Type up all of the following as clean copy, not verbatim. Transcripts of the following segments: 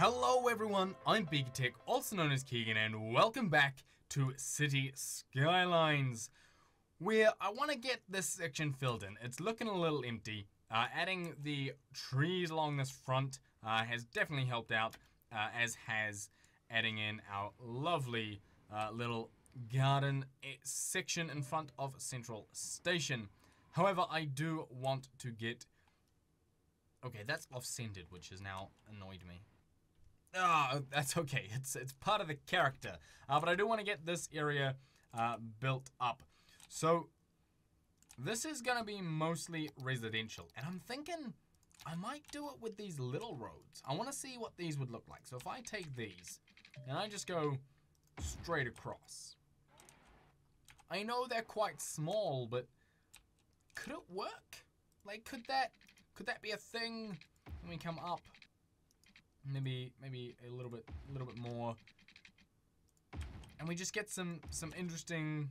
Hello everyone, I'm BeakerTeck, also known as Keegan, and welcome back to City Skylines, where I want to get this section filled in. It's looking a little empty. Adding the trees along this front has definitely helped out, as has adding in our lovely little garden section in front of Central Station. However, I do want to get... Okay, that's off-centered, which has now annoyed me. Oh, that's okay. It's part of the character. But I do want to get this area built up. So, this is going to be mostly residential. And I'm thinking I might do it with these little roads. I want to see what these would look like. So if I take these and I just go straight across. I know they're quite small, but could it work? Like, could that be a thing when we come up? Maybe a little bit more, and we just get some interesting,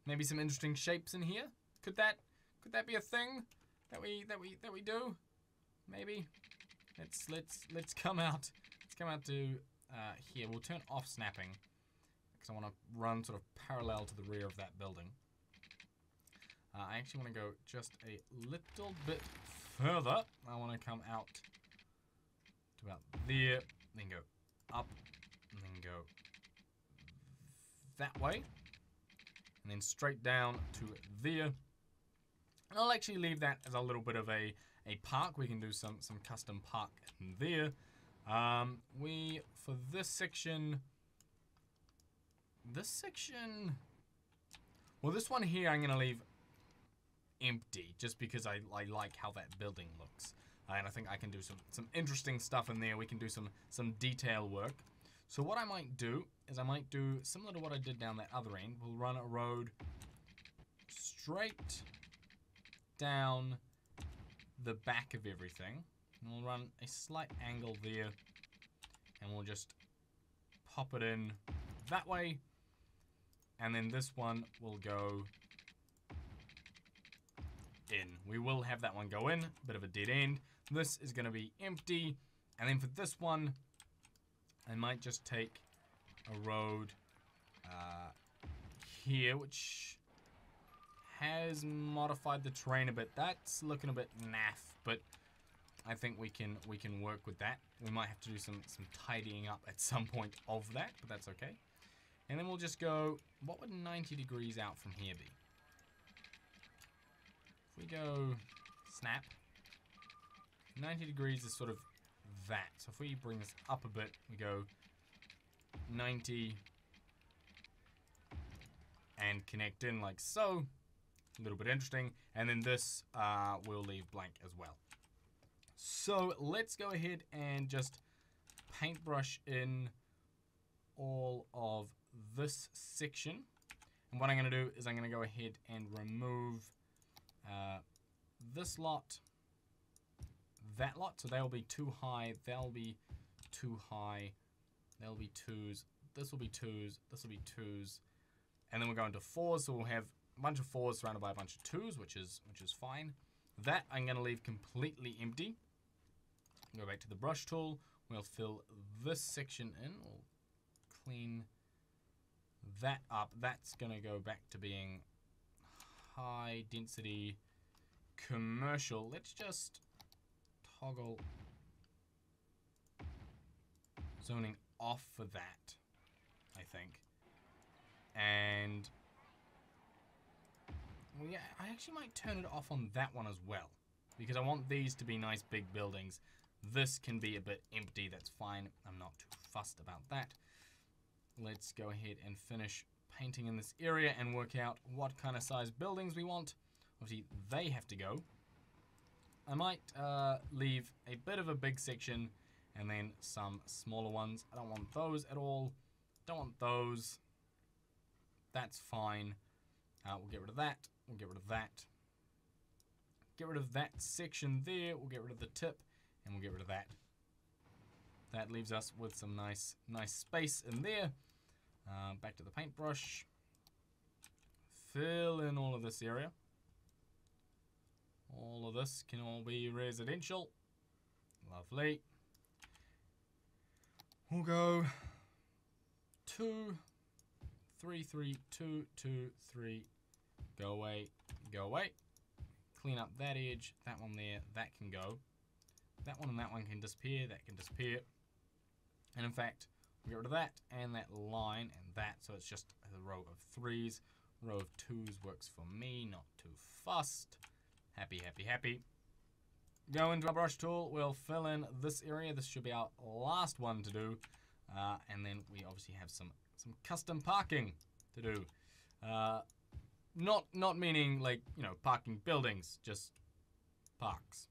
maybe some interesting shapes in here. Could that be a thing that we do? Maybe. Let's come out. Let's come out to here. We'll turn off snapping because I want to run sort of parallel to the rear of that building. I actually want to go just a little bit further. I want to come out to about there, then go up, and then go that way, and then straight down to there. And I'll actually leave that as a little bit of a park. We can do some custom park in there. For this section, well, this one here I'm gonna leave empty just because I like how that building looks, and I think I can do some interesting stuff in there. We can do some detail work. So what I might do is I might do similar to what I did down that other end. We'll run a road straight down the back of everything, and we'll run a slight angle there, and we'll just pop it in that way, and then this one will go in. We will have that one go in, bit of a dead end. This is going to be empty, and then for this one I might just take a road here, which has modified the terrain a bit. That's looking a bit naff, but I think we can work with that. We might have to do some tidying up at some point of that, but that's okay. And then we'll just go, what would 90 degrees out from here be? If we go snap, 90 degrees is sort of that. So if we bring this up a bit, we go 90 and connect in like so. A little bit interesting. And then this we'll leave blank as well. So let's go ahead and just paintbrush in all of this section. And what I'm going to do is I'm going to go ahead and remove this lot, that lot, so they'll be too high, they'll be too high, they'll be twos, this will be twos, this will be twos, and then we're going to fours, so we'll have a bunch of fours surrounded by a bunch of twos, which is fine. That I'm going to leave completely empty. Go back to the brush tool, we'll fill this section in, we'll clean that up. That's going to go back to being high density commercial. Let's just toggle zoning off for that, I think. And well, yeah, I actually might turn it off on that one as well, because I want these to be nice big buildings. This can be a bit empty, that's fine. I'm not too fussed about that. Let's go ahead and finish painting in this area and work out what kind of size buildings we want. Obviously, they have to go. I might leave a bit of a big section and then some smaller ones. I don't want those at all. Don't want those. That's fine. We'll get rid of that. We'll get rid of that. Get rid of that section there. We'll get rid of the tip, and we'll get rid of that. That leaves us with some nice space in there. Back to the paintbrush. Fill in all of this area. All of this can all be residential. Lovely. We'll go 2, 3, 3, 2, 2, 3. Go away, go away. Clean up that edge, that one there, that can go. That one and that one can disappear, that can disappear. And in fact, we get rid of that and that line and that, so it's just a row of 3s. Row of 2s works for me, not too fussed. Happy, happy, happy. Go into our brush tool, we'll fill in this area. This should be our last one to do. And then we obviously have some custom parking to do. Not meaning like, you know, parking buildings, just parks.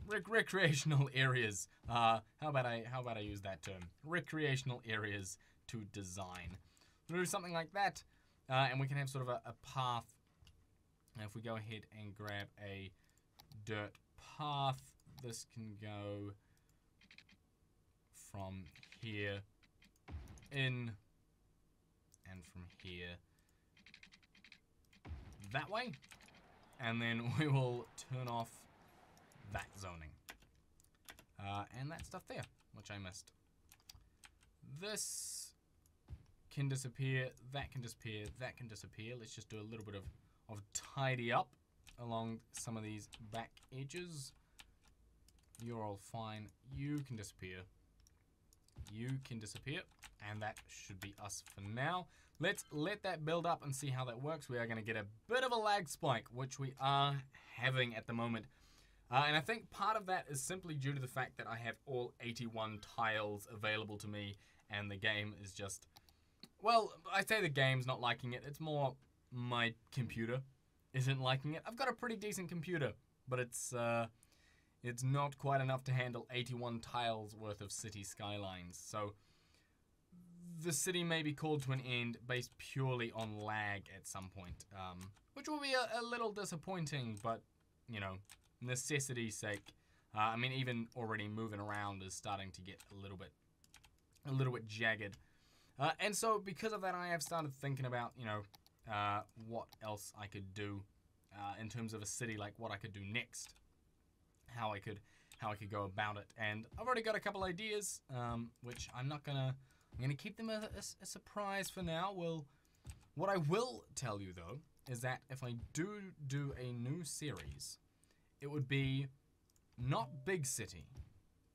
Recreational areas. How about I use that term? Recreational areas to design. We'll do something like that, and we can have sort of a path. And if we go ahead and grab a dirt path, this can go from here in, and from here that way, and then we will turn off that zoning and that stuff there, which I missed. This can disappear, that can disappear, that can disappear. Let's just do a little bit of tidy up along some of these back edges. You're all fine. You can disappear. You can disappear. And that should be us for now. Let's let that build up and see how that works. We are going to get a bit of a lag spike, which we are having at the moment. And I think part of that is simply due to the fact that I have all 81 tiles available to me, and the game is just, well, I say the game's not liking it. It's more my computer isn't liking it. I've got a pretty decent computer, but it's not quite enough to handle 81 tiles worth of Cities Skylines. So the city may be called to an end based purely on lag at some point, which will be a little disappointing, but, you know, necessity's sake. I mean, even already moving around is starting to get a little bit jagged. And so because of that, I have started thinking about, you know, what else I could do in terms of a city, like what I could do next, how I could go about it. And I've already got a couple ideas, which I'm gonna keep them a surprise for now. Well, what I will tell you though is that if I do a new series, it would be not big city,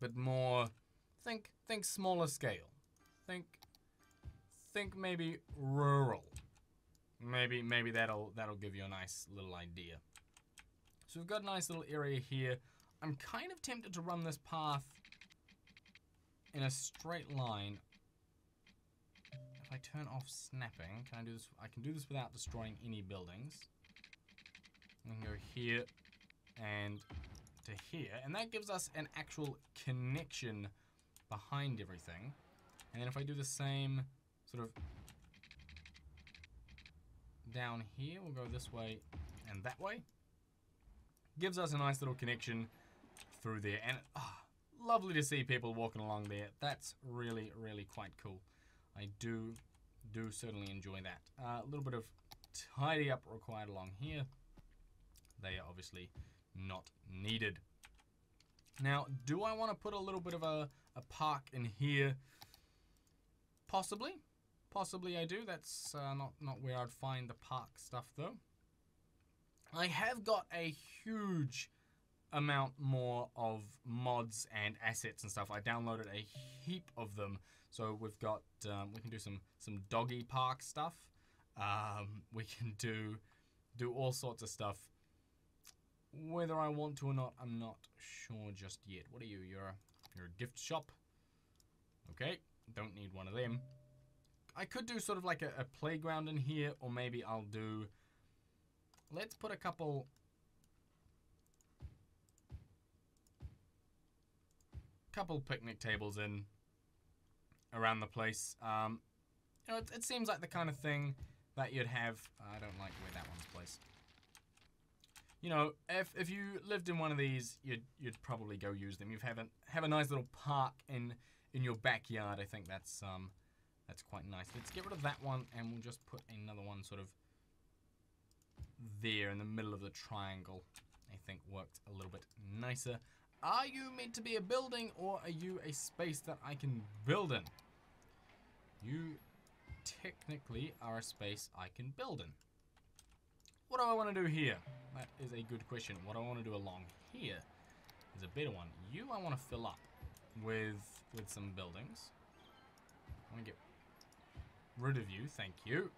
but more think smaller scale. Think maybe rural. Maybe that'll give you a nice little idea. So we've got a nice little area here. I'm kind of tempted to run this path in a straight line. If I turn off snapping, can I do this? I can do this without destroying any buildings. We can go here and to here, and that gives us an actual connection behind everything. And then if I do the same sort of down here, we'll go this way and that way. Gives us a nice little connection through there, and lovely to see people walking along there. That's really, really quite cool. I do certainly enjoy that. A little bit of tidy up required along here. They are obviously not needed. Now, do I want to put a little bit of a park in here? Possibly. Possibly I do. That's not where I'd find the park stuff, though. I have got a huge amount more of mods and assets and stuff. I downloaded a heap of them. So we've got, we can do some doggy park stuff. We can do all sorts of stuff. Whether I want to or not, I'm not sure just yet. What are you? You're a gift shop. Okay, don't need one of them. I could do sort of like a playground in here, or maybe I'll do, let's put a couple picnic tables in around the place. You know, it seems like the kind of thing that you'd have. I don't like where that one's placed. You know, if you lived in one of these, you'd probably go use them. You'd have a nice little park in your backyard. I think that's quite nice. Let's get rid of that one, and we'll just put another one sort of there in the middle of the triangle. I think worked a little bit nicer. Are you meant to be a building, or are you a space that I can build in? You technically are a space I can build in. What do I want to do here? That is a good question. What I want to do along here is a better one. You I want to fill up with some buildings. I want to get rid of you, thank you.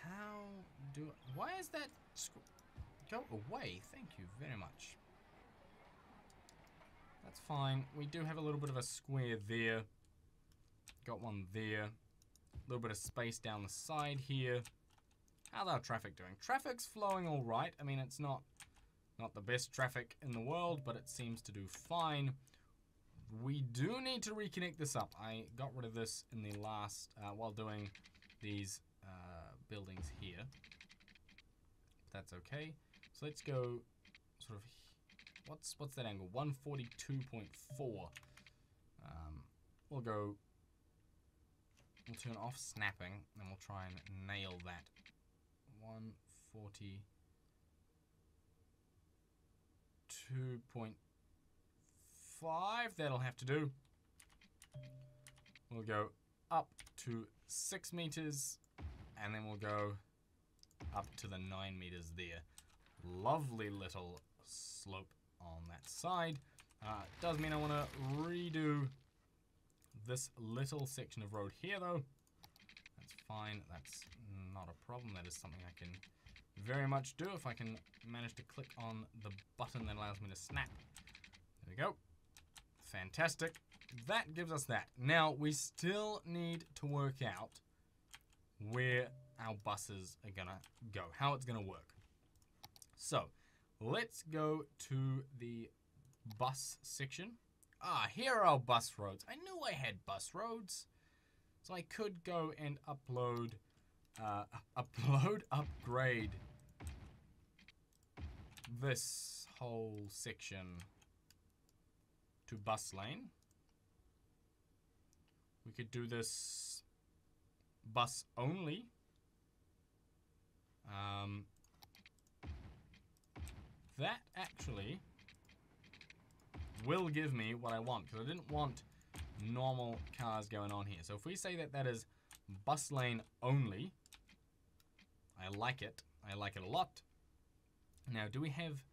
How do why is that go away? Thank you very much. That's fine. We do have a little bit of a square there. Got one there. A little bit of space down the side here. How's our traffic doing? Traffic's flowing all right. I mean, it's not the best traffic in the world, but it seems to do fine. We do need to reconnect this up. I got rid of this in the last, while doing these buildings here. That's okay. So let's go sort of, what's that angle? 142.4. We'll turn off snapping, and we'll try and nail that. 142.5, that'll have to do. We'll go up to 6 meters, and then we'll go up to the 9 meters there. Lovely little slope on that side. Does mean I want to redo this little section of road here, though. That's fine. That's not a problem. That is something I can very much do if I can manage to click on the button that allows me to snap. There we go. Fantastic. That gives us that. Now, we still need to work out where our buses are going to go, how it's going to work. So, let's go to the bus section. Here are our bus roads. I knew I had bus roads. So I could go and upgrade this whole section to bus lane. We could do this bus only. That actually will give me what I want, because I didn't want normal cars going on here. So if we say that that is bus lane only, I like it. I like it a lot. Now, do we have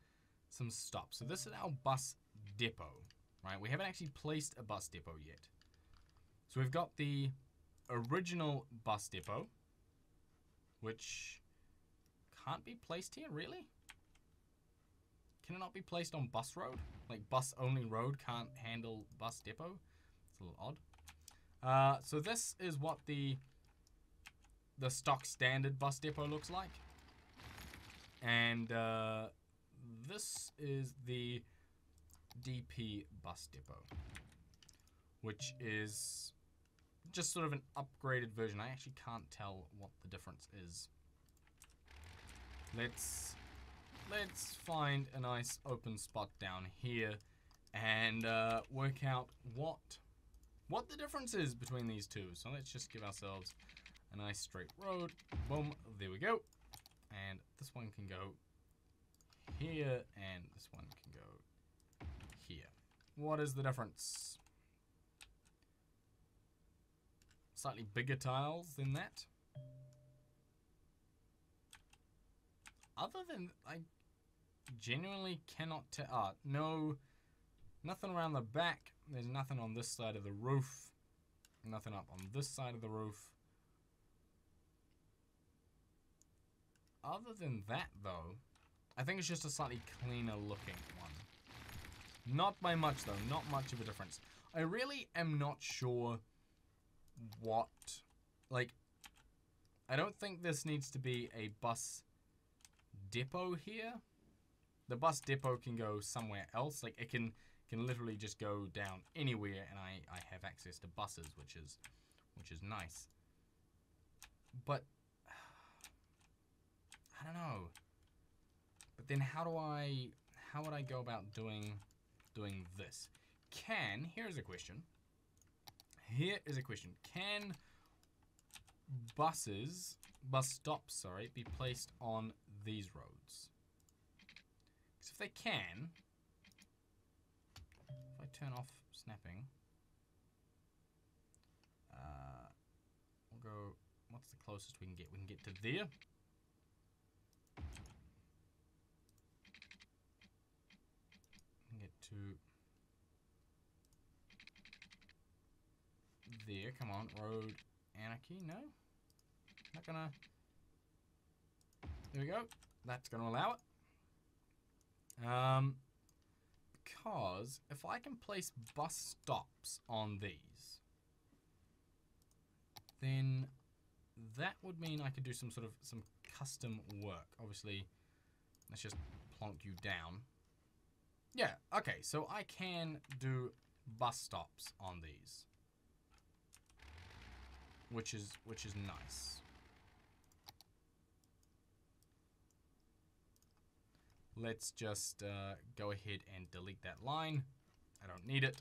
some stops? So this is our bus depot, right? We haven't actually placed a bus depot yet. So we've got the original bus depot, which can't be placed here, really? Can it not be placed on bus road? Like bus only road can't handle bus depot? It's a little odd. So this is what the stock standard bus depot looks like. And this is the DP bus depot, which is just sort of an upgraded version. I actually can't tell what the difference is. Let's find a nice open spot down here and work out what the difference is between these two. So let's just give ourselves a nice straight road. Boom, there we go. And this one can go here, and this one can go here. What is the difference? Slightly bigger tiles than that. Other than, I genuinely cannot tell. No, nothing around the back. There's nothing on this side of the roof. Nothing up on this side of the roof. Other than that, though, I think it's just a slightly cleaner looking one. Not by much, though. Not much of a difference. I really am not sure what... Like, I don't think this needs to be a bus depot here. The bus depot can go somewhere else. Like, it can literally just go down anywhere, and I have access to buses, which is nice. But I don't know. But then how would I go about doing this? Here's a question. Here is a question. Can bus stops, be placed on these roads. Because if they can, if I turn off snapping, we'll go, what's the closest we can get? We can get to there. We can get to there. Come on, road anarchy. No, not gonna. There we go. That's gonna allow it. Because if I can place bus stops on these, then that would mean I could do some custom work. Obviously, let's just plonk you down. Yeah, okay, so I can do bus stops on these, which is nice. Let's just go ahead and delete that line. I don't need it.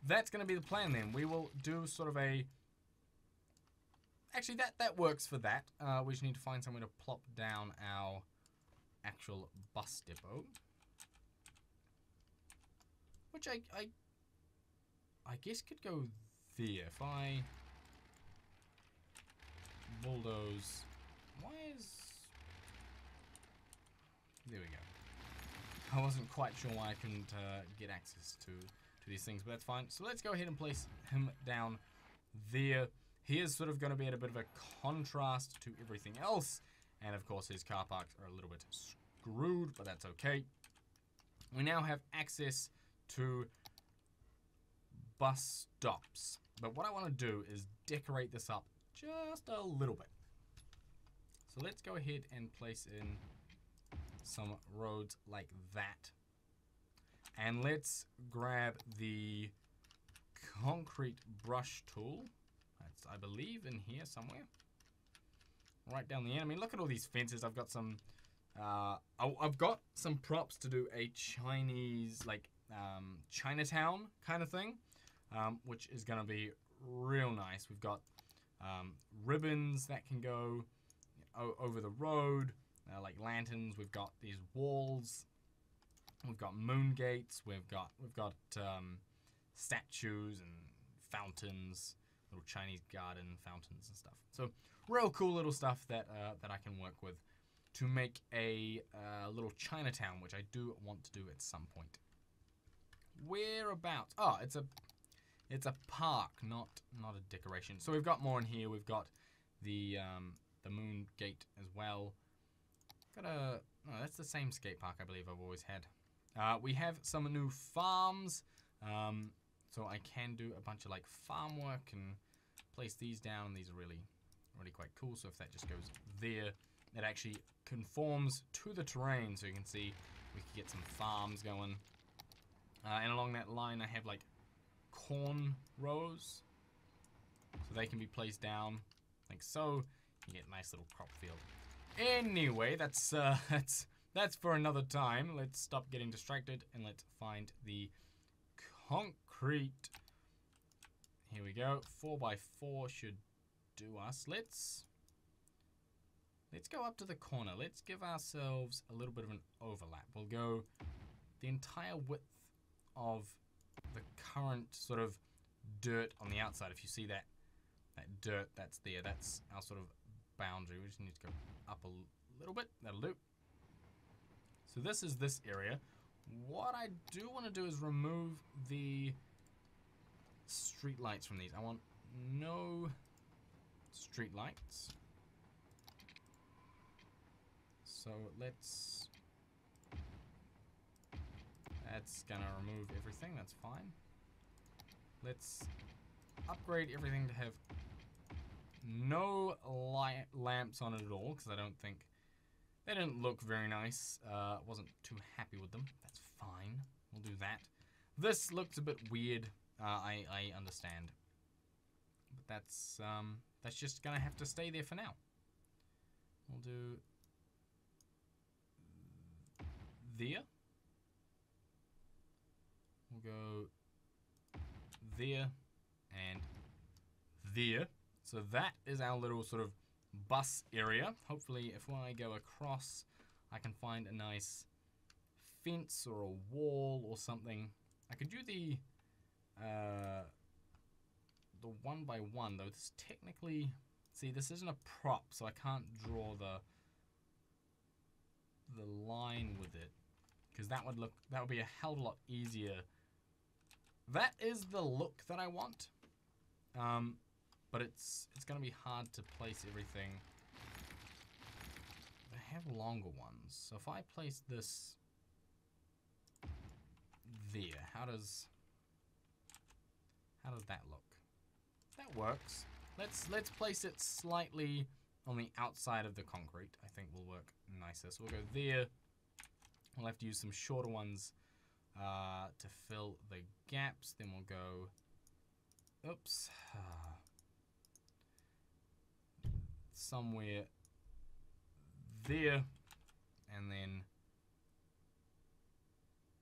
That's going to be the plan then. We will do sort of a... Actually, that works for that. We just need to find somewhere to plop down our actual bus depot. Which I guess could go there. If I bulldoze... Why is... There we go. I wasn't quite sure why I couldn't get access to these things, but that's fine. So let's go ahead and place him down there. He is sort of going to be at a bit of a contrast to everything else. And of course his car parks are a little bit screwed, but that's okay. We now have access to bus stops. But what I want to do is decorate this up just a little bit. So let's go ahead and place in some roads like that. And let's grab the concrete brush tool. That's, I believe, in here somewhere. Right down the end. I mean, look at all these fences. I've got some... I've got some props to do a Chinese, like, Chinatown kind of thing. Which is going to be real nice. We've got ribbons that can go over the road. Like lanterns. We've got these walls. We've got moon gates. We've got statues and fountains, little Chinese garden fountains and stuff. So real cool little stuff that that I can work with to make a little Chinatown, which I do want to do at some point. Whereabouts? Oh, it's a park, not a decoration. So we've got more in here. We've got the moon gate as well. No, that's the same skate park I believe I've always had. We have some new farms, so I can do a bunch of like farm work and place these down. And these are really quite cool. So if that just goes there, it actually conforms to the terrain. So you can see we can get some farms going. And along that line, I have like corn rows, so they can be placed down like so. You get a nice little crop field. Anyway, that's for another time. Let's stop getting distracted and let's find the concrete. Here we go. 4x4 should do us. Let's go up to the corner. Let's give ourselves a little bit of an overlap. We'll go the entire width of the current sort of dirt on the outside. If you see that dirt that's there, that's our sort of boundary. We just need to go up a little bit. That'll do. So this is this area. What I do want to do is remove the street lights from these. I want no street lights. So let's... That's gonna remove everything. That's fine. Let's upgrade everything to have no light lamps on it at all, because I don't think they didn't look very nice. Wasn't too happy with them. That's fine. We'll do that. This looks a bit weird. I understand, but that's just gonna have to stay there for now. We'll do there. We'll go there and there. So that is our little sort of bus area. Hopefully, if I go across, I can find a nice fence or a wall or something. I could do the 1 by 1 though. This technically, see, this isn't a prop, so I can't draw the line with it, because that would be a hell of a lot easier. That is the look that I want, but it's gonna be hard to place everything. They have longer ones, so if I place this there, how does that look? That works. Let's place it slightly on the outside of the concrete. I think will work nicer. So we'll go there. We'll have to use some shorter ones to fill the gaps. Then we'll go, oops, somewhere there, and then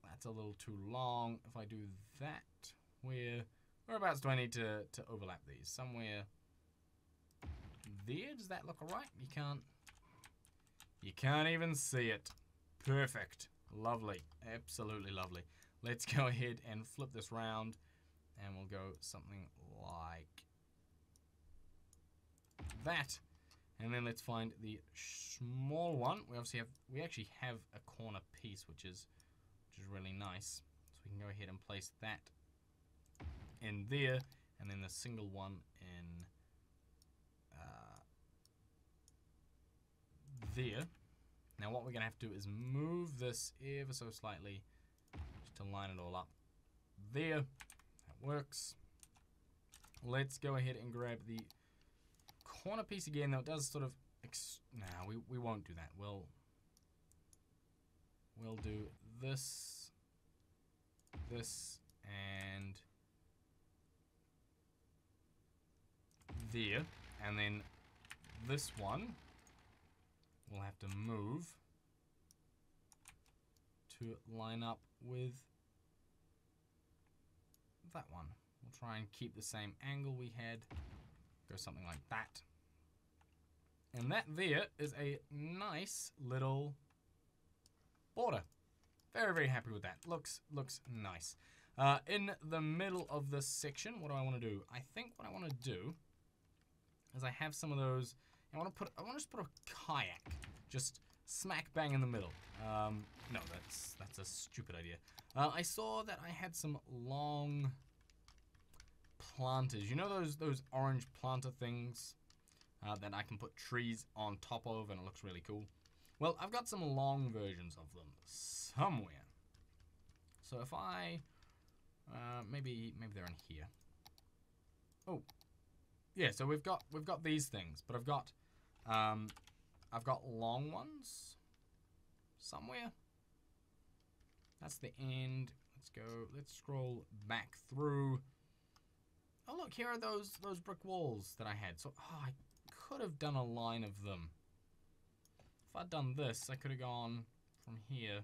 that's a little too long. If I do that, whereabouts do I need to overlap these? Somewhere there. Does that look alright? You can't even see it. Perfect. Lovely. Absolutely lovely. Let's go ahead and flip this round, and we'll go something like that. And then let's find the small one. We actually have a corner piece, which is really nice. So we can go ahead and place that in there, and then the single one in there. Now what we're gonna have to do is move this ever so slightly just to line it all up. There, that works. Let's go ahead and grab the corner piece again. Though it does sort of no, we won't do that. We'll do this, and there, and then this one we'll have to move to line up with that one. We'll try and keep the same angle we had. Go something like that. And that there is a nice little border. Very, very happy with that. Looks nice. In the middle of this section, what do I want to do? I think what I want to do is I have some of those. I want to just put a kayak just smack bang in the middle. No, that's a stupid idea. I saw that I had some long planters. You know those orange planter things that I can put trees on top of, and it looks really cool. Well, I've got some long versions of them somewhere. So if I maybe they're in here. Oh, yeah. So we've got these things, but I've got long ones somewhere. That's the end. Let's scroll back through. Oh look, here are those brick walls that I had. So I could have done a line of them. If I'd done this, I could have gone from here,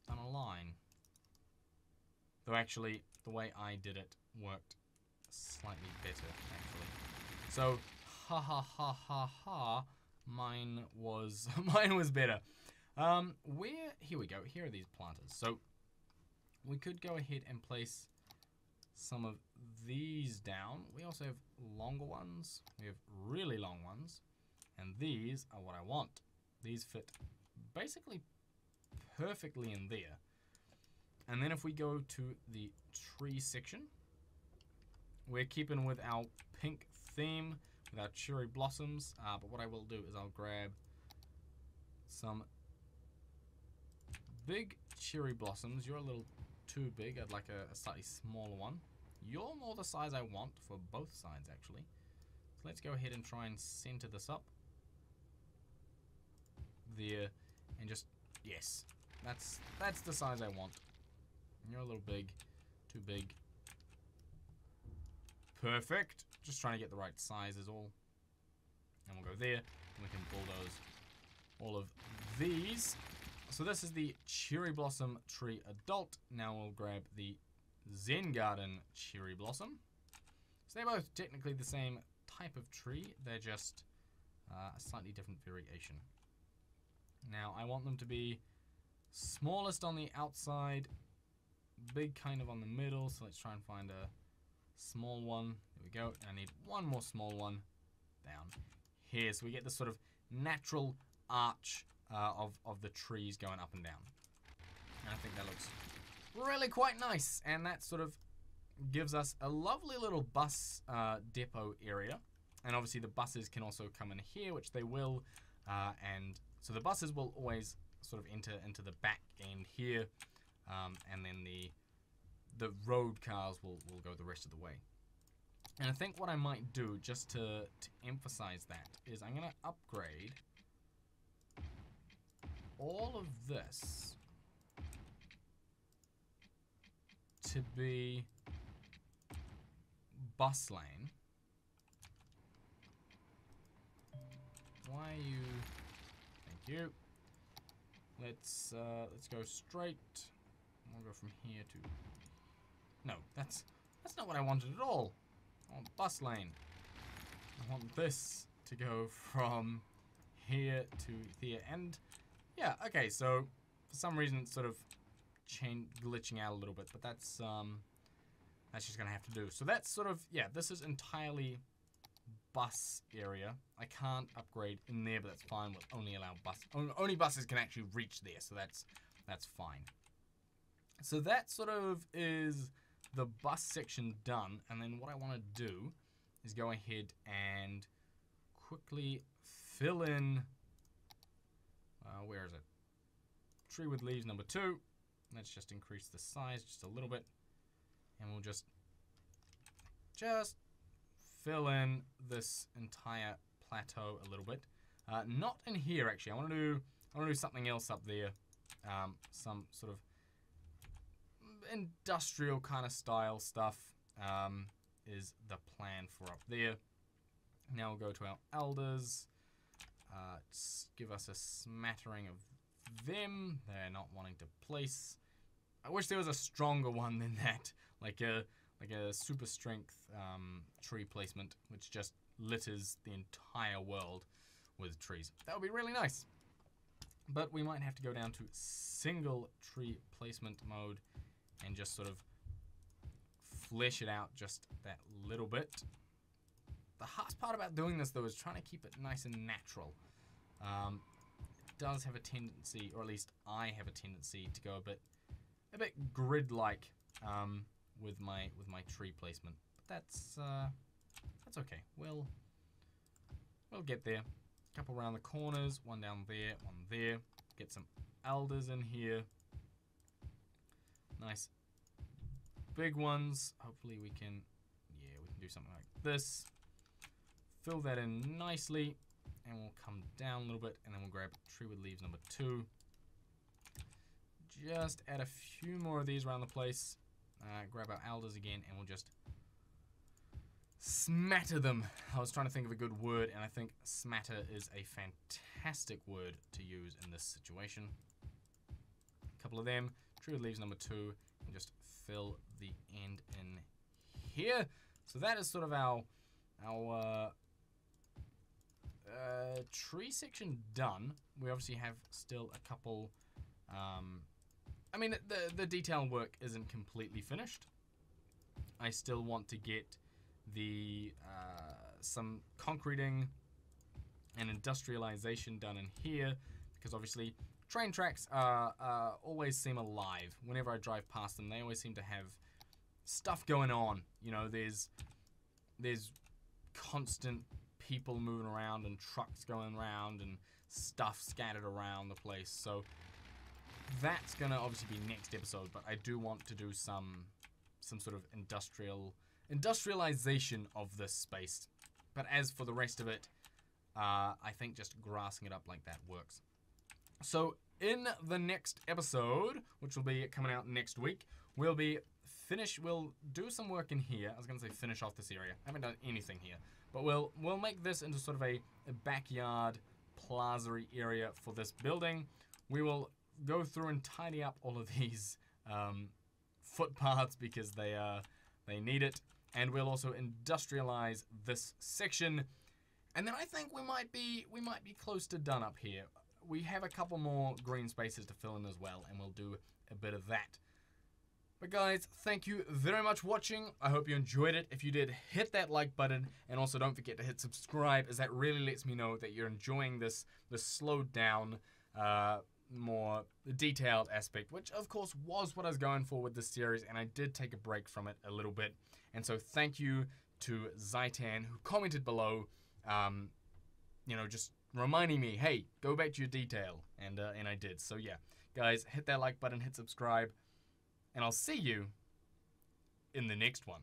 done a line. Though actually, the way I did it worked slightly better, actually. So, ha, mine was better. Here we go. Here are these planters. So, we could go ahead and place some of these down. We also have longer ones. We have really long ones. And these are what I want. These fit basically perfectly in there. And then if we go to the tree section, we're keeping with our pink theme with our cherry blossoms. But what I will do is I'll grab some big cherry blossoms. You're a little too big. I'd like a slightly smaller one. You're more the size I want for both sides, actually. So let's go ahead and try and center this up there, and just, yes, that's the size I want. You're a little big, too big. Perfect. Just trying to get the right size is all. And we'll go there, and we can bulldoze all of these. So this is the cherry blossom tree adult. Now we'll grab the Zen Garden cherry blossom. So they're both technically the same type of tree. They're just a slightly different variation. Now, I want them to be smallest on the outside, big kind of on the middle. So let's try and find a small one. There we go. I need one more small one down here. So we get this sort of natural arch of the trees going up and down. And I think that looks really quite nice. And that sort of gives us a lovely little bus depot area. And obviously the buses can also come in here, which they will. And so the buses will always sort of enter into the back end here. And then the road cars will go the rest of the way. And I think what I might do, just to emphasize that, is I'm going to upgrade all of this to be bus lane. Why are you? Thank you. Let's go straight. We'll go from here to. No, that's not what I wanted at all. I want bus lane. I want this to go from here to here, and yeah, okay. So for some reason, it's sort of glitching out a little bit, but that's just gonna have to do. So that's sort of, yeah. This is entirely bus area. I can't upgrade in there, but that's fine. We'll only allow only buses can actually reach there, so that's fine. So that sort of is the bus section done, and then what I want to do is go ahead and quickly fill in, where is it? Tree with leaves number 2. Let's just increase the size just a little bit, and we'll just fill in this entire plateau a little bit. Not in here actually. I want to do something else up there. Some sort of industrial kind of style stuff is the plan for up there. Now we'll go to our elders. Just give us a smattering of them. They're not wanting to place. I wish there was a stronger one than that, like a super strength tree placement, which just litters the entire world with trees. That would be really nice. But we might have to go down to single tree placement mode and just sort of flesh it out just that little bit. The hardest part about doing this, though, is trying to keep it nice and natural. It does have a tendency, or at least I have a tendency, to go a bit grid-like with my tree placement. But that's okay. We'll get there. A couple around the corners, one down there, one there. Get some elders in here. Nice big ones. Hopefully we can do something like this. Fill that in nicely, and we'll come down a little bit, and then we'll grab tree with leaves number 2. Just add a few more of these around the place. Grab our elders again, and we'll just smatter them. I was trying to think of a good word, and I think smatter is a fantastic word to use in this situation. A couple of them. Tree with leaves number 2, and just fill the end in here. So that is sort of our tree section done. We obviously have still a couple. I mean, the detail work isn't completely finished. I still want to get the some concreting and industrialization done in here, because obviously train tracks always seem alive. Whenever I drive past them, they always seem to have stuff going on. You know, there's constant people moving around and trucks going around and stuff scattered around the place. So that's gonna obviously be next episode, but I do want to do some sort of industrialization of this space. But as for the rest of it, I think just grassing it up like that works. So in the next episode, which will be coming out next week, we'll do some work in here. I was gonna say finish off this area. I haven't done anything here, but we'll make this into sort of a backyard plaza-y area for this building. We will go through and tidy up all of these footpaths because they need it. and we'll also industrialize this section. And then I think we might be close to done up here. We have a couple more green spaces to fill in as well, and we'll do a bit of that. But guys, thank you very much for watching. I hope you enjoyed it. If you did, hit that like button, and also don't forget to hit subscribe, as that really lets me know that you're enjoying this slowed down, more detailed aspect, which of course was what I was going for with this series, and I did take a break from it a little bit. And so thank you to Zaitan, who commented below, you know, just reminding me, hey, go back to your detail, and I did. So yeah, guys, hit that like button, hit subscribe, and I'll see you in the next one.